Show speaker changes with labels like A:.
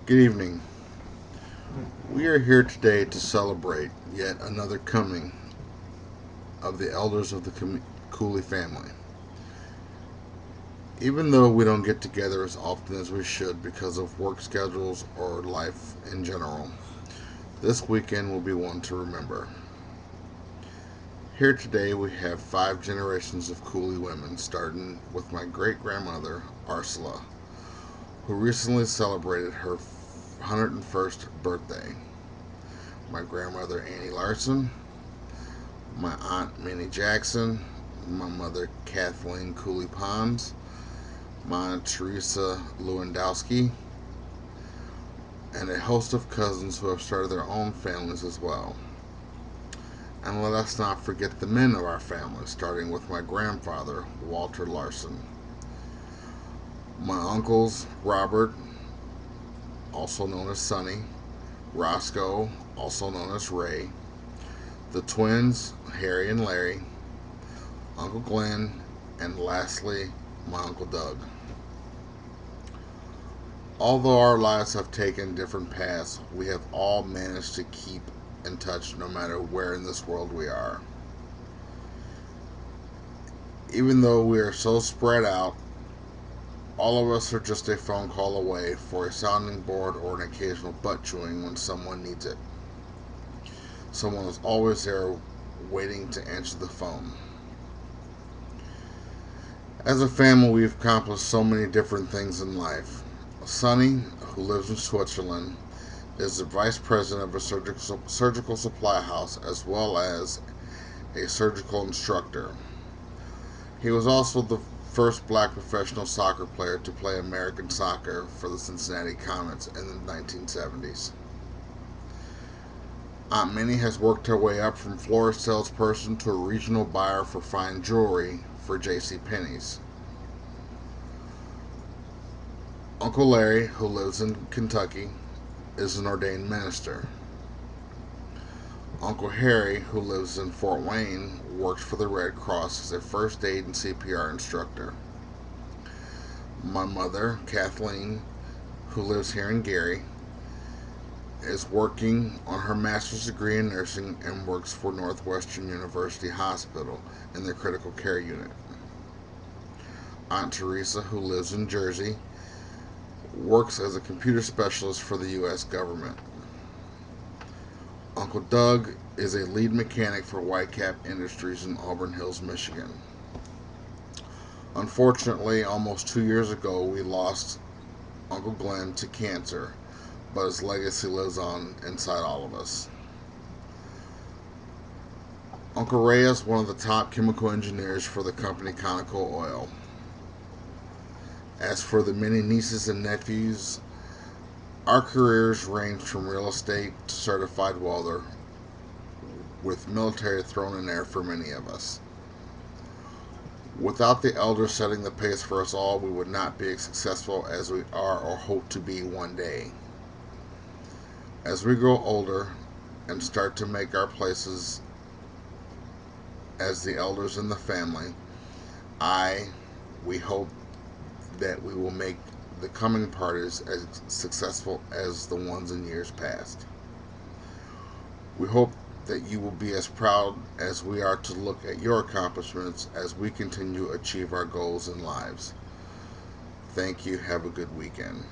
A: Good evening. We are here today to celebrate yet another coming of the elders of the Cooley family. Even though we don't get together as often as we should because of work schedules or life in general, this weekend will be one to remember. Here today we have 5 generations of Cooley women, starting with my great grandmother, Ursula, who recently celebrated her 101st birthday. My grandmother, Annie Larson, my aunt, Minnie Jackson, my mother, Kathleen Cooley Pons, my aunt, Teresa Lewandowski, and a host of cousins who have started their own families as well. And let us not forget the men of our family, starting with my grandfather, Walter Larson. My uncles, Robert, also known as Sonny, Roscoe, also known as Ray, the twins, Harry and Larry, Uncle Glenn, and lastly, my Uncle Doug. Although our lives have taken different paths, we have all managed to keep in touch no matter where in this world we are. Even though we are so spread out, all of us are just a phone call away for a sounding board or an occasional butt chewing when someone needs it. Someone is always there waiting to answer the phone. As a family, we've accomplished so many different things in life. Sonny, who lives in Switzerland, is the vice president of a surgical supply house as well as a surgical instructor. He was also the first black professional soccer player to play American soccer for the Cincinnati Comets in the 1970s. Aunt Minnie has worked her way up from floor salesperson to a regional buyer for fine jewelry for J.C. Penney's. Uncle Larry, who lives in Kentucky, is an ordained minister. Uncle Harry, who lives in Fort Wayne, works for the Red Cross as a first aid and CPR instructor. My mother, Kathleen, who lives here in Gary, is working on her master's degree in nursing and works for Northwestern University Hospital in their critical care unit. Aunt Teresa, who lives in Jersey, works as a computer specialist for the U.S. government. Uncle Doug is a lead mechanic for Whitecap Industries in Auburn Hills, Michigan. Unfortunately, almost 2 years ago, we lost Uncle Glenn to cancer, but his legacy lives on inside all of us. Uncle Ray is one of the top chemical engineers for the company Conoco Oil. As for the many nieces and nephews, our careers range from real estate to certified welder, with military thrown in there for many of us. Without the elders setting the pace for us all, we would not be as successful as we are or hope to be one day. As we grow older and start to make our places as the elders in the family, we hope that we will make the coming parties as successful as the ones in years past. We hope that you will be as proud as we are to look at your accomplishments as we continue to achieve our goals in lives. Thank you. Have a good weekend.